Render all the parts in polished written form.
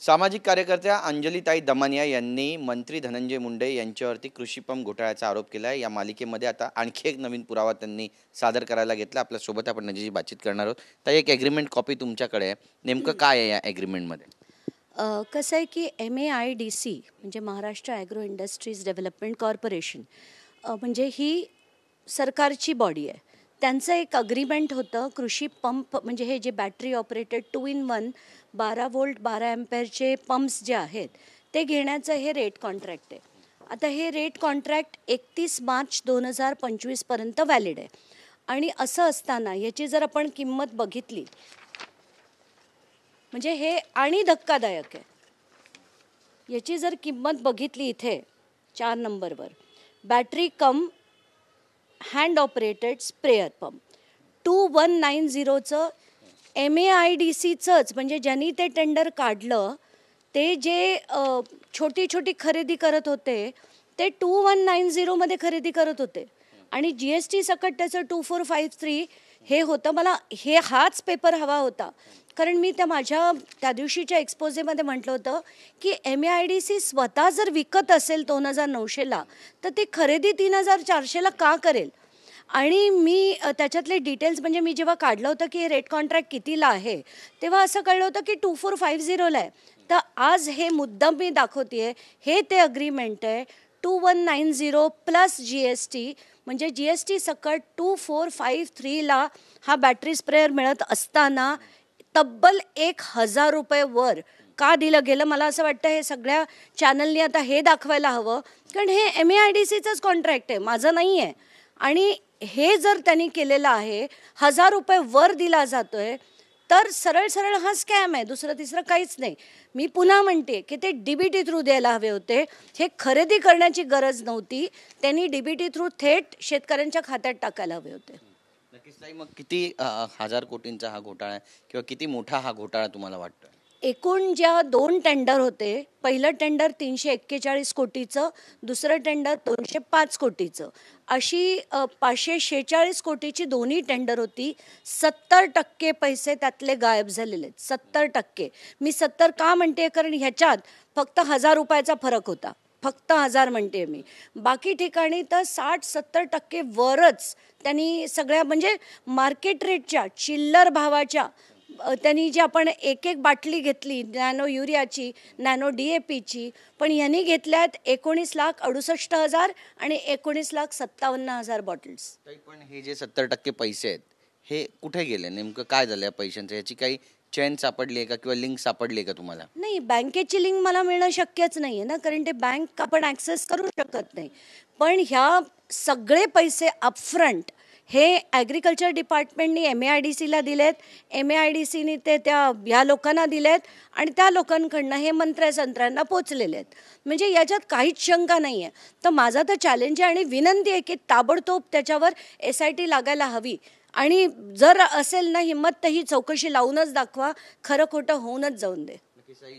सामाजिक कार्यकर्त्या अंजलीताई दमानिया यांनी मंत्री धनंजय मुंडे यांच्यावरती कृषी पंप घोटाळ्याचा आरोप केला आहे। या मालिकेमध्ये आता आणखी एक नवीन पुरावा त्यांनी सादर करायला घेतला। आपल्या सोबत आपण नजीची बातचीत करणार आहोत। तर एक एग्रीमेंट कॉपी तुमच्याकडे आहे, नेमकं काय आहे या एग्रीमेंटमध्ये? कसं आहे की MAIDC म्हणजे Maharashtra agro industries development corporation म्हणजे ही सरकारची बॉडी आहे। त्यांचं एक अग्रीमेंट होतं कृषी पंप म्हणजे हे जे बॅटरी ऑपरेटेड 2-in-1 12 वोल्ट 12 एम्पेअरचे पंप्स जे आहेत ते घेण्याचं हे रेट कॉन्ट्रॅक्ट आहे। आता हे रेट कॉन्ट्रॅक्ट 31 मार्च 2025 पर्यंत व्हॅलिड आहे। आणि असं असताना याची जर आपण किंमत बघितली म्हणजे हे आणि धक्कादायक आहे। याची जर किंमत बघितली इथे 4 नंबरवर बॅटरी कम हँड ऑपरेटेड स्प्रेअर पंप 2190चं MAIDCचंच म्हणजे ज्यांनी ते टेंडर काढलं ते जे छोटी छोटी खरेदी करत होते ते 2190मध्ये खरेदी करत होते आणि GST सकट त्याचं 2453 हे होतं। मला हाच पेपर हवा होता कारण मी त्या दिवशीच्या एक्सपोजेमध्ये म्हटलं होतं की MAIDC स्वतः जर विकत असेल 2900ला तर ती खरेदी 3400ला का करेल। आणि मी त्याच्यातले डिटेल्स म्हणजे मी जेव्हा काढलं होतं की रेट कॉन्ट्रॅक्ट कितीला आहे तेव्हा असं कळलं होतं की 2450ला आहे। तर आज हे मुद्दाम मी दाखवते हे ते अग्रीमेंट आहे 2190 प्लस GST म्हणजे GST सकट 2453ला हा बॅटरी स्प्रेअर मिळत असताना तब्बल 1000 रुपये वर का दिलं गेलं। मला असं वाटतं हे सगळ्या चॅनलनी आता हे दाखवायला हवं कारण हे MAIDCचंच कॉन्ट्रॅक्ट आहे, माझं नाही आहे। आणि हे जर त्यांनी केलेलं आहे 1000 रुपये वर दिला जातोय तर सरळ सरळ हा स्कॅम आहे, दुसरं तिसरं काहीच नाही। मी पुन्हा म्हणते की ते DBT थ्रू द्यायला हवे होते, हे खरेदी करण्याची गरज नव्हती, त्यांनी DBT थ्रू थेट शेतकऱ्यांच्या खात्यात टाकायला हवे होते। नक्कीच ताई, मग किती हजार कोटींचा हा घोटाळा आहे किंवा किती मोठा हा घोटाळा तुम्हाला वाटतो? एकूण ज्या 2 टेंडर होते, पहिलं टेंडर 341 कोटीचं, दुसरं टेंडर 205 कोटीचं, अशी 546 कोटीची दोन्ही टेंडर होती। 70% पैसे त्यातले गायब झालेले आहेत, 70%। मी 70 का म्हणते कारण ह्याच्यात फक्त 1000 रुपयाचा फरक होता, फक्त 1000 म्हणते मी। बाकी ठिकाणी तर 60-70% वरच त्यांनी सगळ्या म्हणजे मार्केट रेटच्या चिल्लर भावाच्या त्यांनी जे आपण एक बाटली घेतली नॅनो युरियाची नॅनो DAPची पण यांनी घेतल्यात 19,68,000 आणि 19,57,000 बॉटल्स। पण हे जे 70% पैसे आहेत हे कुठे गेले, नेमकं काय झालं या पैशांचं? याची काही चेन सापडली आहे का किंवा लिंक सापडली आहे का तुम्हाला? नाही, बँकेची लिंक मला मिळणं शक्यच नाही आहे ना कारण ते बँक आपण ॲक्सेस करू शकत नाही। पण ह्या सगळे पैसे अपफ्रंट हे ॲग्रिकल्चर डिपार्टमेंटनी MAIDCला दिलेत, MAIDCनी ते ह्या लोकांना दिलेत आणि त्या लोकांकडनं हे मंत्र्यांना पोचलेले आहेत। म्हणजे याच्यात काहीच शंका नाही आहे। तर माझा तर चॅलेंज आहे आणि विनंती आहे की ताबडतोब त्याच्यावर SIT लागायला हवी आणि जर असेल ना हिंमत तर ही चौकशी लावूनच दाखवा, खरं खोटं होऊनच जाऊन दे।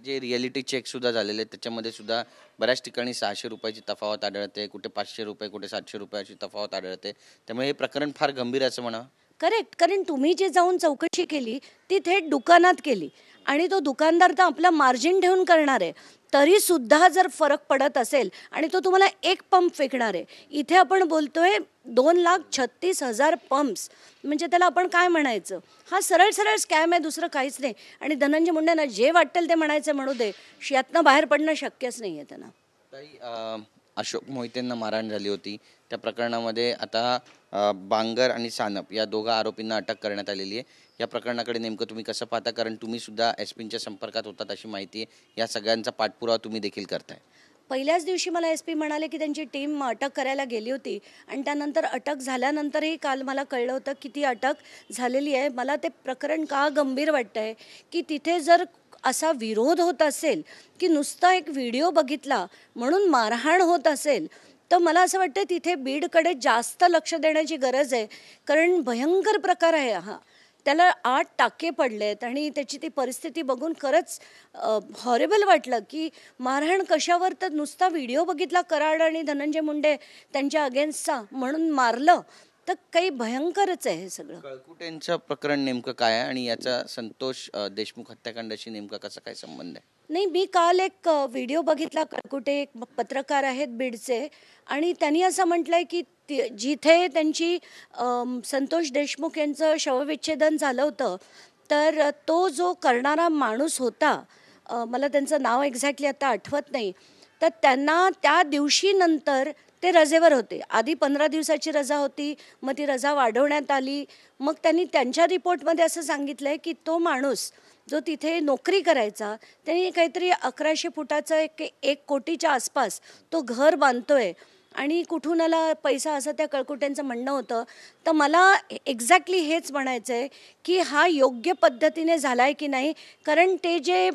जे रियालिटी चेक सुद्धा झालेले त्याच्यामध्ये सुद्धा बऱ्याच ठिकाणी 600 रुपयाची तफावत आढळते, कुठे 500 रुपये, कुठे 700 रुपयाची तफावत आढळते। त्यामुळे हे प्रकरण फार गंभीर असं म्हणा। करेक्ट, कारण तुम्ही जे जाऊन चौकशी केली ती थेट दुकानात केली आणि तो दुकानदार तर आपला मार्जिन ठेवून करणार आहे, तरी सुद्धा जर फरक पडत असेल आणि तो तुम्हाला एक पंप फेकणार आहे। इथे आपण बोलतोय 2,36,000 पंप्स, म्हणजे त्याला आपण काय म्हणायचं? हा सरळ सरळ स्कॅम आहे, दुसरं काहीच नाही। आणि धनंजय मुंडेंना जे वाटेल ते म्हणायचं म्हणू दे, यातनं बाहेर पडणं शक्यच नाही आहे त्यांना। ताई, अशोक मोहितेंना मारहाण झाली होती, त्या प्रकरणामध्ये आता बांगर आणि सानप या दोघा आरोपींना अटक करण्यात आलेली आहे। या प्रकरणाकडे नेमकं तुम्ही कसं पाहता, कारण तुम्ही सुद्धा SPच्या संपर्कात होतात अशी माहिती आहे, या सगळ्यांचा पाठपुरावा तुम्ही देखील करताय? पहिल्याच दिवशी मला SP म्हणाले की त्यांची टीम अटक करायला गेली होती आणि त्यानंतर अटक झाल्यानंतरही काल मला कळलं होतं की ती अटक झालेली आहे। मला ते प्रकरण का गंभीर वाटतं आहे की तिथे जर असा विरोध होत असेल की नुसता एक व्हिडिओ बघितला म्हणून मारहाण होत असेल तर मला असं वाटतं तिथे बीडकडे जास्त लक्ष देण्याची गरज आहे कारण भयंकर प्रकार आहे हा। त्याला 8 टाके पडलेत आणि त्याची ती परिस्थिती बघून खरंच हॉरेबल वाटलं की मारहाण कशावर, तर नुसता व्हिडिओ बघितला कराड आणि धनंजय मुंडे त्यांच्या अगेन्स्टचा म्हणून मारलं, तर काही भयंकरच आहे हे सगळं। कळकुटेंचं प्रकरण नेमकं काय आहे आणि याचा संतोष देशमुख हत्याकांडाशी नेमका कसा काय संबंध आहे? नाही, मी काल एक व्हिडिओ बघितला. कुठे एक पत्रकार आहेत बीडचे, आणि त्यांनी असं म्हटलंय की जिथे त्यांची संतोष देशमुख यांचं शवविच्छेदन झालं होतं, तर तो जो करणारा माणूस होता, मला त्यांचं नाव एक्झॅक्टली आता आठवत नाही, तर त्यांना त्या दिवशी नंतर ते रजेवर होते. आधी 15 दिवसाची रजा होती, मग ती रजा वाढवण्यात आली. मग त्यांनी त्यांच्या रिपोर्टमध्ये असं सांगितलं आहे की तो माणूस जो तिथे नोकरी करायचा, त्यांनी काहीतरी 1100 फुटाचं 1 कोटीच्या आसपास तो घर बांधतोय आणि कुठून आला पैसा, असं त्या कळकुट्यांचं म्हणणं होतं. तर मला एक्झॅक्टली हेच म्हणायचं आहे की हा योग्य पद्धतीने झाला आहे की नाही. कारण ते जे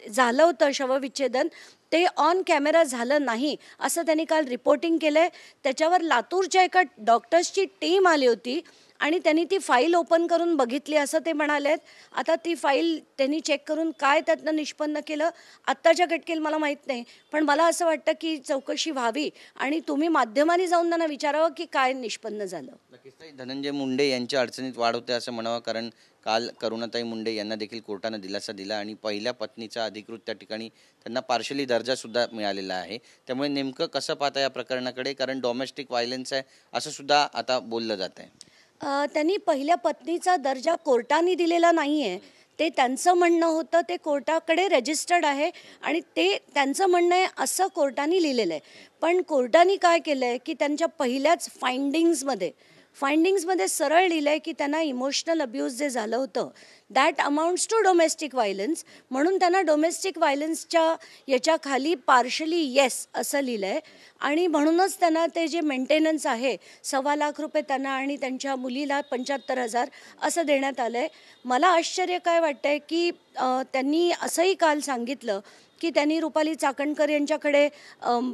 झालं होतं शवविच्छेदन, ते ऑन कॅमेरा झालं नाही असं त्यांनी काल रिपोर्टिंग केलं आहे. त्याच्यावर लातूरच्या एका डॉक्टर्सची टीम आली होती आणि त्यांनी ती फाईल ओपन करून बघितली असं ते म्हणालेत. आता ती फाईल त्यांनी चेक करून काय त्यातनं निष्पन्न केलं आत्ताच्या घटकेला मला माहीत नाही, पण मला असं वाटतं की चौकशी व्हावी आणि तुम्ही माध्यमांनी जाऊन त्यांना विचारावं की काय निष्पन्न झालं. नक्कीच ताई, धनंजय मुंडे यांच्या अडचणीत वाढ होते असं म्हणावं, कारण काल करुणाताई मुंडे यांना देखील कोर्टानं दिलासा दिला आणि पहिल्या पत्नीचा अधिकृत त्या ठिकाणी त्यांना पार्शली दर्जा सुद्धा मिळालेला आहे. त्यामुळे नेमकं कसं पाहता या प्रकरणाकडे, कारण डोमेस्टिक व्हायलन्स आहे असं सुद्धा आता बोललं जात आहे. त्यांनी पहिल्या पत्नीचा दर्जा कोर्टाने दिलेला नाही आहे. ते त्यांचं म्हणणं होतं, ते कोर्टाकडे रजिस्टर्ड आहे आणि ते त्यांचं म्हणणं आहे असं कोर्टाने लिहिलेलं आहे. पण कोर्टाने काय केलं आहे की त्यांच्या पहिल्याच फाइंडिंग्समध्ये सरळ लिहिलं आहे की त्यांना इमोशनल अब्यूज जे झालं होतं that amounts to domestic violence, म्हणून त्यांना डोमेस्टिक व्हायलन्सच्या याच्या खाली पार्शली येस असं लिहिलं आहे. आणि म्हणूनच त्यांना ते जे मेंटेनन्स आहे 1.25 लाख रुपये त्यांना आणि त्यांच्या मुलीला 75,000 असं देण्यात आलं आहे. मला आश्चर्य काय वाटतं आहे की त्यांनी असंही काल सांगितलं की त्यांनी रुपाली चाकणकर यांच्याकडे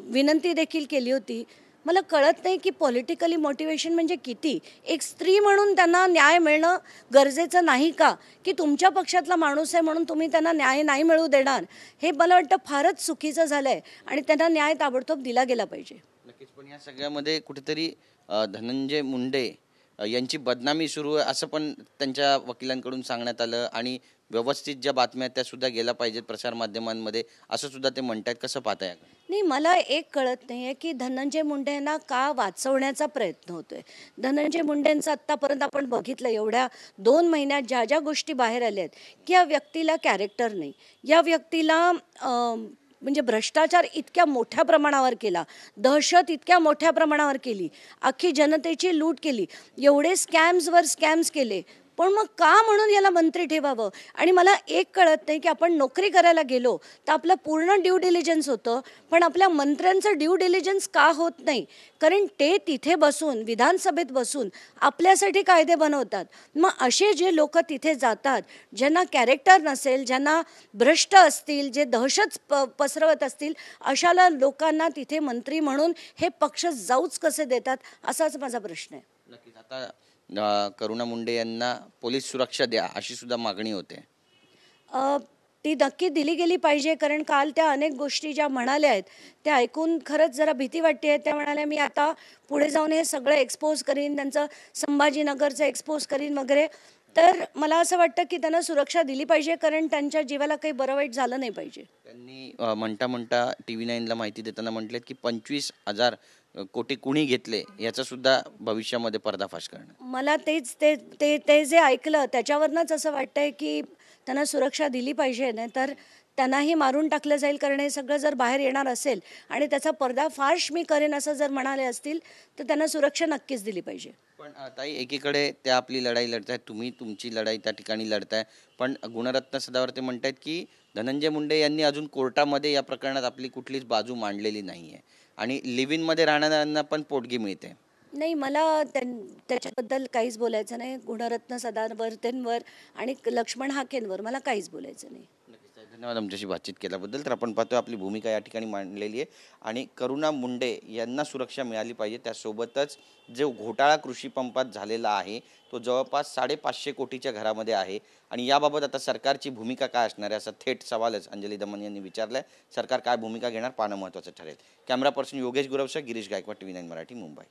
विनंती देखील केली होती. मला कळत नाही की पॉलिटिकली मोटिवेशन म्हणजे किती. एक स्त्री म्हणून त्यांना न्याय मिळणं गरजेचं नाही का, की तुमच्या पक्षातला माणूस आहे म्हणून तुम्ही त्यांना न्याय नाही मिळू देणार? हे मला वाटतं फारच चुकीचं झालं आहे आणि त्यांना न्याय ताबडतोब दिला गेला पाहिजे. नक्कीच, पण या सगळ्यामध्ये कुठेतरी धनंजय मुंडे यांची बदनामी सुरू आहे असं पण त्यांच्या वकिलांकडून सांगण्यात आलं आणि व्यवस्थित ज्या बातम्या त्या सुद्धा गेल्या पाहिजेत प्रसारमाध्यमांमध्ये असं सुद्धा ते म्हणतात. कसं पाहताय? नाही, मला एक कळत नाही आहे की धनंजय मुंडेंना का वाचवण्याचा प्रयत्न होतोय. धनंजय मुंडेंचं आत्तापर्यंत आपण बघितलं, एवढ्या 2 महिन्यात ज्या ज्या गोष्टी बाहेर आल्या आहेत की या व्यक्तीला कॅरेक्टर नाही, या व्यक्तीला म्हणजे भ्रष्टाचार इतक्या मोठ्या प्रमाणावर केला, दहशत इतक्या मोठ्या प्रमाणावर केली, अख्खी जनतेची लूट केली, एवढे स्कॅम्स केले, पण मग का म्हणून याला मंत्री ठेवावं? आणि मला एक कळत नाही की आपण नोकरी करायला गेलो तर आपलं पूर्ण ड्यू डिलिजन्स होतं, पण आपल्या मंत्र्यांचं ड्यू डिलिजन्स का होत नाही? कारण ते तिथे बसून, विधानसभेत बसून आपल्यासाठी कायदे बनवतात. मग असे जे लोक तिथे जातात, ज्यांना कॅरेक्टर नसेल, ज्यांना भ्रष्ट असतील, जे दहशत पसरवत असतील, अशाला लोकांना तिथे मंत्री म्हणून हे पक्ष जाऊच कसे देतात, असाच माझा प्रश्न आहे. नक्कीच, आता करुणा मुंडे यांना पोलीस सुरक्षा द्या अशी सुद्धा मागणी होते. ती नक्की दिली गेली पाहिजे, कारण काल त्या अनेक गोष्टी ज्या म्हणाल्या आहेत त्या ऐकून खरंच जरा भीती वाटते आहे. त्या म्हणाल्या मी आता पुढे जाऊन हे सगळं एक्सपोज करीन, त्यांचं संभाजीनगरचं एक्सपोज करीन वगैरे. तर मला असं वाटतं की त्यांना सुरक्षा दिली पाहिजे, कारण त्यांच्या जीवाला काही बरं वाईट झालं नाही पाहिजे. त्यांनी म्हणता TV9ला माहिती देताना म्हटलेत की 25,000 कोटी कुणी घेतले याचा सुद्धा भविष्यामध्ये पर्दाफाश करणं. मला ते जे ऐकलं त्याच्यावरनंच असं वाटतंय की त्यांना सुरक्षा दिली पाहिजे, नाही तर त्यांनाही मारून टाकलं जाईल. कारण हे सगळं जर बाहेर येणार असेल आणि त्याचा पर्दाफाश मी करेन असं जर म्हणाले असतील तर त्यांना सुरक्षा नक्कीच दिली पाहिजे. पण ताई, एकीकडे त्या आपली लढाई लढतायत, तुम्ही तुमची लढाई त्या ठिकाणी लढताय, पण गुणरत्न सदावर ते म्हणतायत की धनंजय मुंडे यांनी अजून कोर्टामध्ये या प्रकरणात आपली कुठलीच बाजू मांडलेली नाही आहे आणि लिव्ह इनमध्ये राहणाऱ्यांना पण पोटगी मिळते. नाही, मला त्याच्याबद्दल काहीच बोलायचं नाही. गुणरत्न सदावर्तेंवर आणि लक्ष्मण हाकेंवर मला काहीच बोलायचं नाही. धन्यवाद आमच्याशी बातचीत केल्याबद्दल. तर आपण पाहतो आपली भूमिका या ठिकाणी मांडलेली आहे आणि करुणा मुंडे यांना सुरक्षा मिळाली पाहिजे. त्यासोबतच जो घोटाळा कृषी पंपात झालेला आहे तो जवळपास 550 कोटीच्या घरामध्ये आहे आणि याबाबत आता सरकारची भूमिका काय असणार आहे असा थेट सवालच अंजली दमन यांनी विचारलाय. सरकार काय भूमिका घेणार पाहणं महत्त्वाचं ठरेल. कॅमेरा पर्सन योगेश गुरवसह गिरीश गायकवाड, TV9 मराठी, मुंबई.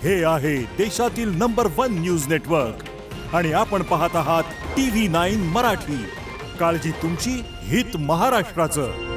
हे आहे देशातील नंबर 1 न्यूज नेटवर्क आणि आपण पाहत आहात TV9 मराठी. काळजी तुमची, हित महाराष्ट्राचं.